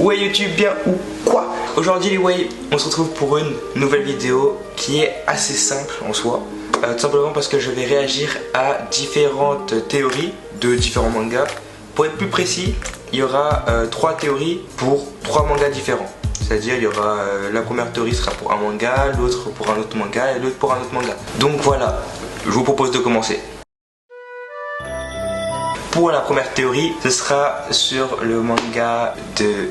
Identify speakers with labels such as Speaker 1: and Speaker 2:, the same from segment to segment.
Speaker 1: Ouais YouTube, bien ou quoi? Aujourd'hui les way, on se retrouve pour une nouvelle vidéo qui est assez simple en soi. Tout simplement parce que je vais réagir à différentes théories de différents mangas. Pour être plus précis, il y aura 3 théories pour 3 mangas différents. C'est-à-dire il y aura la première théorie sera pour un manga, l'autre pour un autre manga et l'autre pour un autre manga. Donc voilà, je vous propose de commencer. Pour la première théorie, ce sera sur le manga de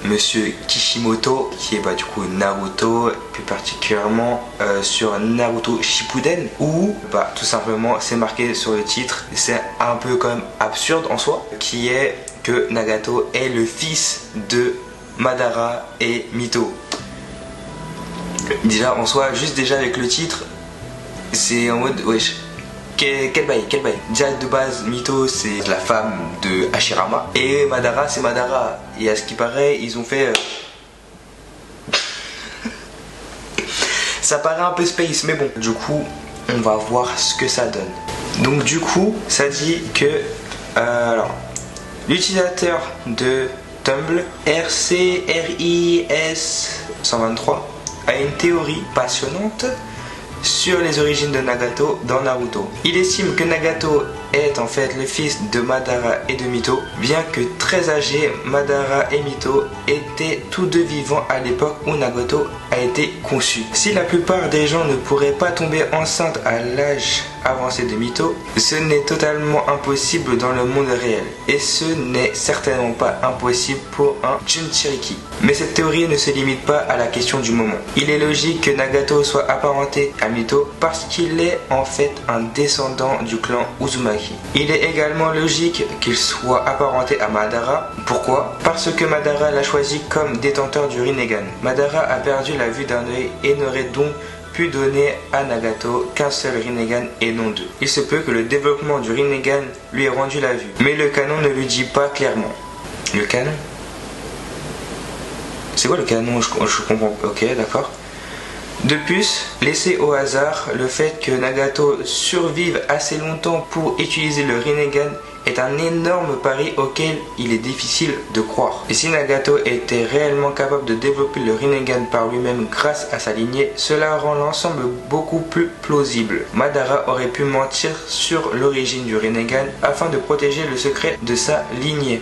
Speaker 1: Monsieur Kishimoto, qui est du coup Naruto, plus particulièrement sur Naruto Shippuden, où tout simplement c'est marqué sur le titre, c'est un peu quand même absurde en soi, qui est que Nagato est le fils de Madara et Mito. Déjà en soi, juste déjà avec le titre, c'est en mode wesh. Quel bail. Déjà de base, Mito c'est la femme de Hashirama et Madara c'est Madara. Et à ce qui paraît, ils ont fait. Ça paraît un peu space, mais bon. Du coup, on va voir ce que ça donne. Donc, du coup, ça dit que. Alors, l'utilisateur de Tumblr, RCRIS123, a une théorie passionnante sur les origines de Nagato dans Naruto. Il estime que Nagato est en fait le fils de Madara et de Mito, bien que très âgés, Madara et Mito étaient tous deux vivants à l'époque où Nagato a été conçu. Si la plupart des gens ne pourraient pas tomber enceinte à l'âge avancé de Mito, ce n'est totalement impossible dans le monde réel. Et ce n'est certainement pas impossible pour un Jinchuriki. Mais cette théorie ne se limite pas à la question du moment. Il est logique que Nagato soit apparenté à Mito parce qu'il est en fait un descendant du clan Uzumaki. Il est également logique qu'il soit apparenté à Madara. Pourquoi? Parce que Madara l'a choisi comme détenteur du Rinnegan. Madara a perdu la vue d'un œil et n'aurait donc pu donner à Nagato qu'un seul Rinnegan et non deux. Il se peut que le développement du Rinnegan lui ait rendu la vue, mais le canon ne lui dit pas clairement. Le canon? C'est quoi le canon? Je comprends. Ok, d'accord. De plus, laisser au hasard le fait que Nagato survive assez longtemps pour utiliser le Rinnegan est un énorme pari auquel il est difficile de croire. Et si Nagato était réellement capable de développer le Rinnegan par lui-même grâce à sa lignée, cela rend l'ensemble beaucoup plus plausible. Madara aurait pu mentir sur l'origine du Rinnegan afin de protéger le secret de sa lignée.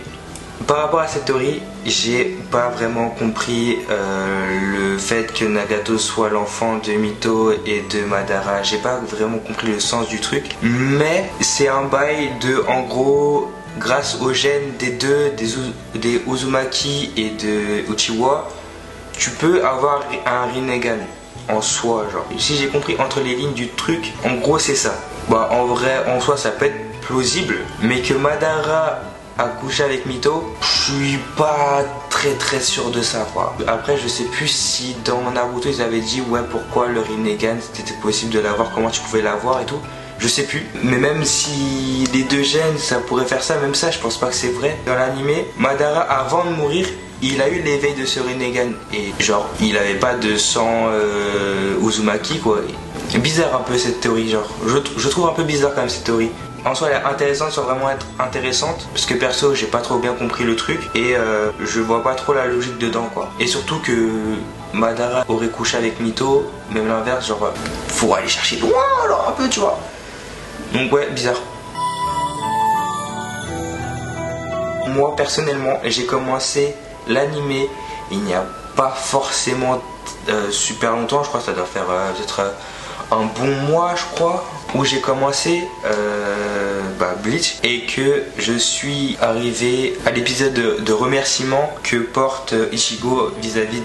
Speaker 1: Par rapport à cette théorie, j'ai pas vraiment compris le fait que Nagato soit l'enfant de Mito et de Madara. J'ai pas vraiment compris le sens du truc. Mais c'est un bail de, en gros, grâce aux gènes des deux, des Uzumaki et de Uchiwa, tu peux avoir un Rinnegan en soi, genre. Si j'ai compris entre les lignes du truc, en gros c'est ça. En vrai, en soi ça peut être plausible, mais que Madara a couché avec Mito, je suis pas très sûr de ça quoi. Après je sais plus si dans Naruto ils avaient dit ouais pourquoi le Rinnegan c'était possible de l'avoir, comment tu pouvais l'avoir et tout. Je sais plus, mais même si les deux gènes ça pourrait faire ça, même ça je pense pas que c'est vrai. Dans l'animé, Madara avant de mourir il a eu l'éveil de ce Rinnegan et genre il avait pas de sang Uzumaki quoi. Bizarre un peu cette théorie, genre je trouve un peu bizarre quand même cette théorie. En soi elle est intéressante sans vraiment être intéressante parce que perso j'ai pas trop bien compris le truc et je vois pas trop la logique dedans quoi. Et surtout que Madara aurait couché avec Mito, même l'inverse, genre faut aller chercher loin alors un peu tu vois. Donc ouais, bizarre. Moi personnellement j'ai commencé l'animé il n'y a pas forcément super longtemps, je crois que ça doit faire peut-être un bon mois je crois, où j'ai commencé Bleach et que je suis arrivé à l'épisode de remerciement que porte Ichigo vis-à-vis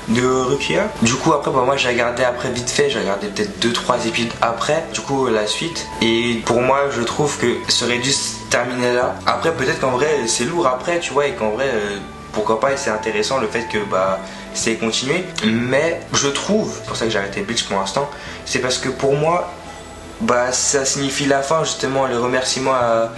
Speaker 1: de Rukia. Du coup après moi j'ai regardé après vite fait, j'ai regardé peut-être 2-3 épisodes après du coup la suite et pour moi je trouve que ça aurait dû se terminer là. Après peut-être qu'en vrai c'est lourd après tu vois et qu'en vrai pourquoi pas et c'est intéressant le fait que c'est continué, mais je trouve, c'est pour ça que j'ai arrêté Bleach pour l'instant, c'est parce que pour moi ça signifie la fin justement, le remerciement à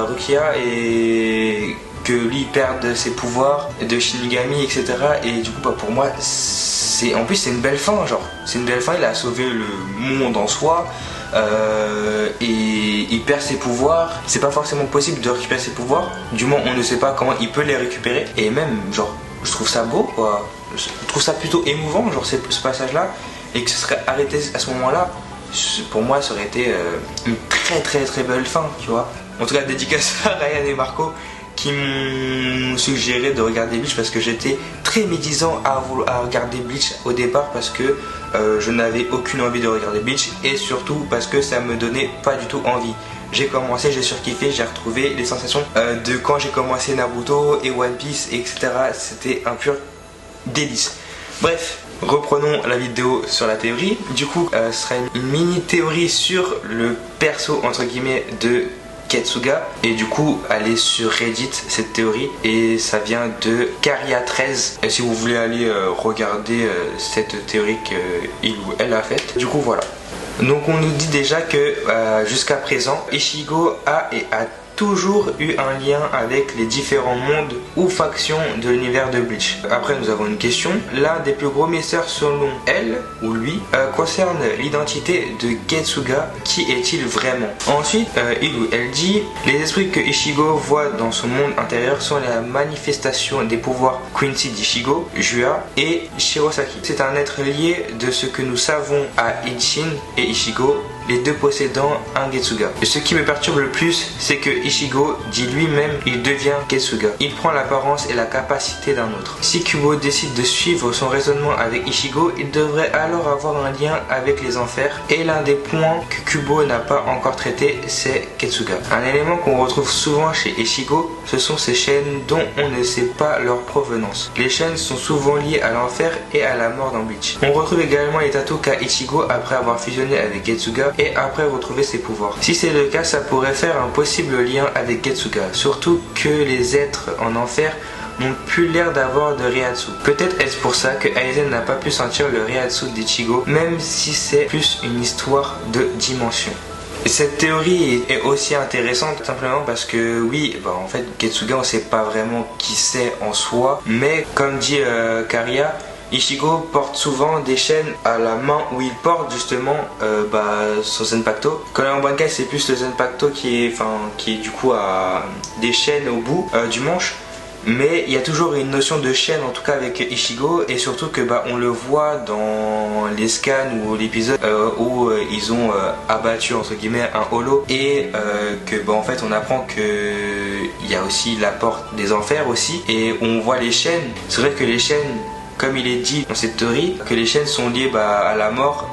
Speaker 1: Rukia et que lui perde ses pouvoirs de Shinigami etc. Et du coup pour moi c'est en plus c'est une belle fin, genre c'est une belle fin, il a sauvé le monde en soi. Et il perd ses pouvoirs. C'est pas forcément possible de récupérer ses pouvoirs. Du moins on ne sait pas comment il peut les récupérer. Et même genre je trouve ça beau quoi, je trouve ça plutôt émouvant, genre ce passage là, et que ce serait arrêté à ce moment là, pour moi ça aurait été une très belle fin, tu vois. En tout cas dédicace à Ryan et Marco qui m'ont suggéré de regarder Bleach parce que j'étais très médisant à regarder Bleach au départ parce que je n'avais aucune envie de regarder Bleach et surtout parce que ça me donnait pas du tout envie. J'ai commencé, j'ai surkiffé, j'ai retrouvé les sensations de quand j'ai commencé Naruto et One Piece, etc. C'était un pur délice. Bref, reprenons la vidéo sur la théorie. Du coup, ce sera une mini théorie sur le perso entre guillemets de Getsuga, et du coup allez sur Reddit cette théorie et ça vient de Caria13 et si vous voulez aller regarder cette théorie qu'il ou elle a faite. Du coup voilà, donc on nous dit déjà que jusqu'à présent Ichigo a toujours eu un lien avec les différents mondes ou factions de l'univers de Bleach. Après nous avons une question. L'un des plus gros mystères selon elle ou lui concerne l'identité de Getsuga. Qui est-il vraiment? Ensuite il ou elle dit: les esprits que Ichigo voit dans son monde intérieur sont la manifestation des pouvoirs Quincy d'Ichigo, Jua et Shirosaki. C'est un être lié de ce que nous savons à Ichin et Ichigo, les deux possédant un Getsuga. Et ce qui me perturbe le plus, c'est que Ichigo dit lui-même il devient Getsuga. Il prend l'apparence et la capacité d'un autre. Si Kubo décide de suivre son raisonnement avec Ichigo, il devrait alors avoir un lien avec les enfers. Et l'un des points que Kubo n'a pas encore traité, c'est Getsuga. Un élément qu'on retrouve souvent chez Ichigo, ce sont ces chaînes dont on ne sait pas leur provenance. Les chaînes sont souvent liées à l'enfer et à la mort dans Bleach. On retrouve également les tatous qu'a Ichigo après avoir fusionné avec Getsuga et après retrouver ses pouvoirs. Si c'est le cas, ça pourrait faire un possible lien avec Getsuga, surtout que les êtres en enfer n'ont plus l'air d'avoir de Reiatsu. Peut-être est-ce pour ça que Aizen n'a pas pu sentir le Reiatsu d'Ichigo, même si c'est plus une histoire de dimension. Et cette théorie est aussi intéressante simplement parce que oui, en fait Getsuga on sait pas vraiment qui c'est en soi, mais comme dit Caria, Ichigo porte souvent des chaînes à la main où il porte justement son Zenpacto. Quand Bankai c'est plus le Zenpacto qui est du coup à des chaînes au bout du manche. Mais il y a toujours une notion de chaîne en tout cas avec Ichigo, et surtout que on le voit dans les scans ou l'épisode où ils ont abattu entre guillemets un holo et que en fait on apprend que il y a aussi la porte des enfers aussi et on voit les chaînes. C'est vrai que les chaînes, comme il est dit dans cette théorie, que les chaînes sont liées à la mort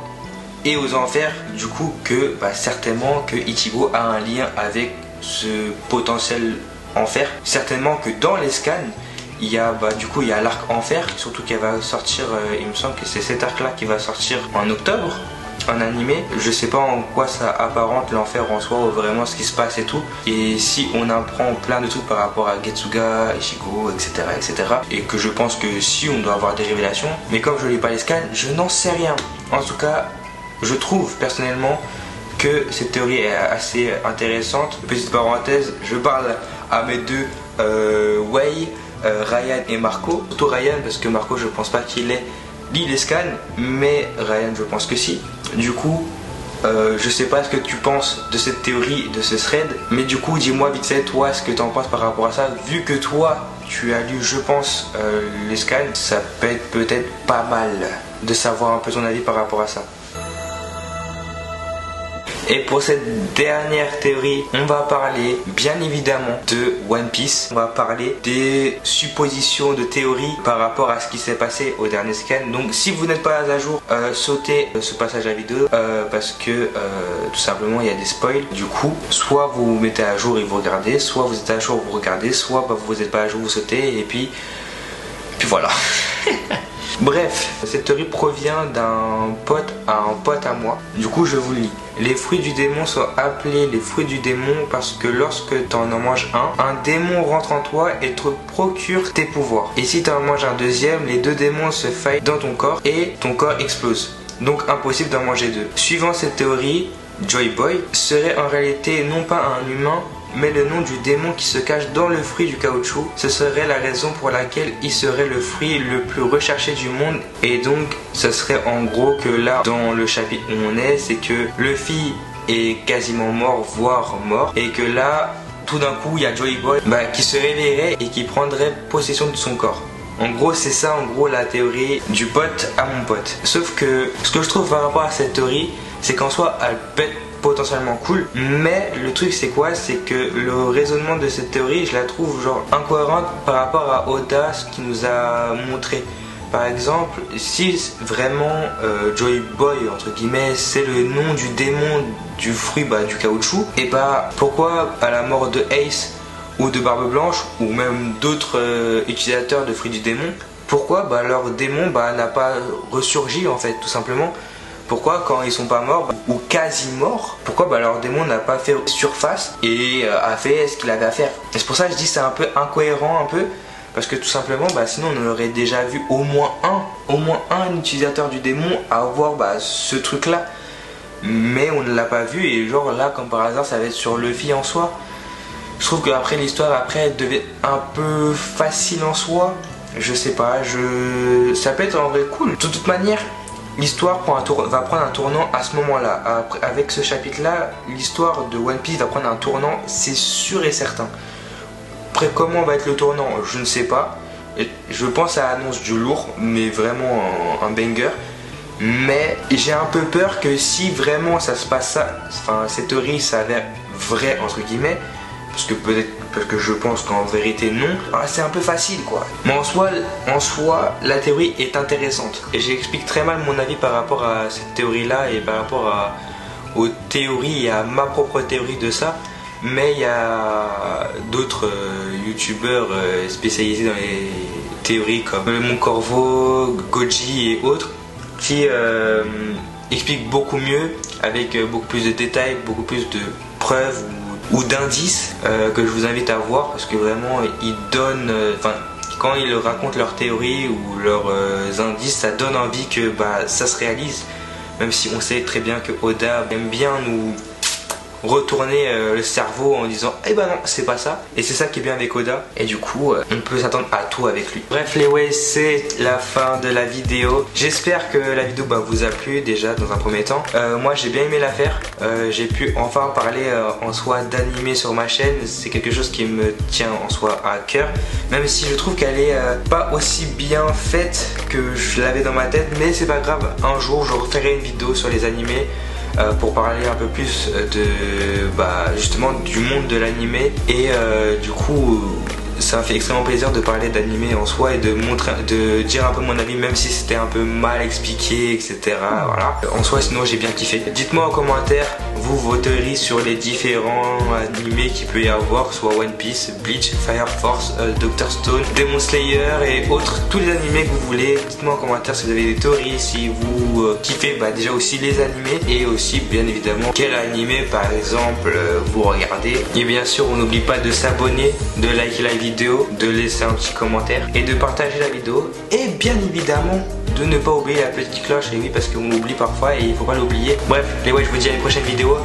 Speaker 1: et aux enfers, du coup que certainement que Ichigo a un lien avec ce potentiel enfer. Certainement que dans les scans il y a il y a l'arc enfer, surtout qu'elle va sortir, il me semble que c'est cet arc là qui va sortir en octobre en animé. Je sais pas en quoi ça apparente l'enfer en soi ou vraiment ce qui se passe et tout, et si on apprend plein de trucs par rapport à Getsuga, Ichigo, etc., et que je pense que si on doit avoir des révélations, mais comme je lis pas les scans, je n'en sais rien. En tout cas je trouve personnellement que cette théorie est assez intéressante. Petite parenthèse, je parle à mes deux Wei, Ryan et Marco. Surtout Ryan parce que Marco je pense pas qu'il lit les scans, mais Ryan je pense que si. Du coup je sais pas ce que tu penses de cette théorie, de ce thread, mais du coup dis-moi vite fait toi ce que tu en penses par rapport à ça, vu que toi tu as lu je pense les scans. Ça peut être peut-être pas mal de savoir un peu ton avis par rapport à ça. Et pour cette dernière théorie, on va parler bien évidemment de One Piece. On va parler des suppositions de théories par rapport à ce qui s'est passé au dernier scan. Donc si vous n'êtes pas à jour, sautez ce passage à vidéo parce que tout simplement il y a des spoils. Du coup, soit vous vous mettez à jour et vous regardez, soit vous êtes à jour vous regardez, soit vous n'êtes pas à jour vous sautez et puis voilà. Bref, cette théorie provient d'un pote à moi. Du coup, je vous le lis. Les fruits du démon sont appelés les fruits du démon parce que lorsque tu en manges un démon rentre en toi et te procure tes pouvoirs. Et si tu en manges un deuxième, les deux démons se faillent dans ton corps et ton corps explose. Donc impossible d'en manger deux. Suivant cette théorie, Joy Boy serait en réalité non pas un humain, mais le nom du démon qui se cache dans le fruit du caoutchouc. Ce serait la raison pour laquelle il serait le fruit le plus recherché du monde. Et donc ce serait en gros que là dans le chapitre où on est, c'est que Luffy est quasiment mort, voire mort, et que là tout d'un coup il y a Joy Boy qui se réveillerait et qui prendrait possession de son corps. En gros c'est ça en gros la théorie du pote à mon pote. Sauf que ce que je trouve par rapport à cette théorie, c'est qu'en soi elle peut être potentiellement cool, mais le truc c'est quoi, c'est que le raisonnement de cette théorie je la trouve genre incohérente par rapport à Oda, ce qu'il nous a montré. Par exemple, si vraiment Joy Boy entre guillemets c'est le nom du démon du fruit du caoutchouc, et pourquoi à la mort de Ace ou de Barbe Blanche ou même d'autres utilisateurs de fruits du démon, pourquoi leur démon n'a pas ressurgi en fait, tout simplement? Pourquoi quand ils sont pas morts ou quasi morts, pourquoi leur démon n'a pas fait surface et a fait ce qu'il avait à faire? Et c'est pour ça que je dis c'est un peu incohérent un peu, parce que tout simplement sinon on aurait déjà vu au moins un utilisateur du démon avoir ce truc là, mais on ne l'a pas vu, et genre là comme par hasard ça va être sur Luffy en soi. Je trouve qu'après l'histoire elle devait un peu facile en soi, je sais pas, ça peut être en vrai cool. De toute manière l'histoire va prendre un tournant à ce moment-là. Avec ce chapitre-là, l'histoire de One Piece va prendre un tournant, c'est sûr et certain. Après, comment va être le tournant, je ne sais pas. Et je pense à l'annonce du lourd, mais vraiment un banger. Mais j'ai un peu peur que si vraiment ça se passe cette théorie s'avère vraie entre guillemets, parce que je pense qu'en vérité non, c'est un peu facile quoi. Mais en soi la théorie est intéressante et j'explique très mal mon avis par rapport à cette théorie là et par rapport aux théories et à ma propre théorie de ça. Mais il y a d'autres youtubeurs spécialisés dans les théories comme Mon Corvo, Goji et autres qui expliquent beaucoup mieux avec beaucoup plus de détails, beaucoup plus de preuves ou d'indices que je vous invite à voir, parce que vraiment ils donnent, quand ils racontent leurs théories ou leurs indices, ça donne envie que ça se réalise, même si on sait très bien que Oda aime bien nous retourner le cerveau en disant non c'est pas ça, et c'est ça qui est bien avec Oda, et du coup on peut s'attendre à tout avec lui. Bref les ways, c'est la fin de la vidéo. J'espère que la vidéo vous a plu déjà dans un premier temps. Moi j'ai bien aimé la faire, j'ai pu enfin parler en soi d'animé sur ma chaîne. C'est quelque chose qui me tient en soi à cœur, même si je trouve qu'elle est pas aussi bien faite que je l'avais dans ma tête, mais c'est pas grave, un jour je referai une vidéo sur les animés pour parler un peu plus de justement du monde de l'animé, et du coup ça me fait extrêmement plaisir de parler d'animé en soi et de dire un peu mon avis, même si c'était un peu mal expliqué, etc. Voilà. En soi sinon j'ai bien kiffé. Dites-moi en commentaire vos théories sur les différents animés qu'il peut y avoir, soit One Piece, Bleach, Fire Force, Dr Stone, Demon Slayer et autres, tous les animés que vous voulez. Dites-moi en commentaire si vous avez des théories, si vous kiffez déjà aussi les animés, et aussi bien évidemment quel animé par exemple vous regardez. Et bien sûr on n'oublie pas de s'abonner, de liker la vidéo, de laisser un petit commentaire et de partager la vidéo, et bien évidemment de ne pas oublier la petite cloche, et oui parce qu'on l'oublie parfois et il faut pas l'oublier. Bref les ouais, je vous dis à une prochaine vidéo,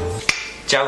Speaker 1: ciao.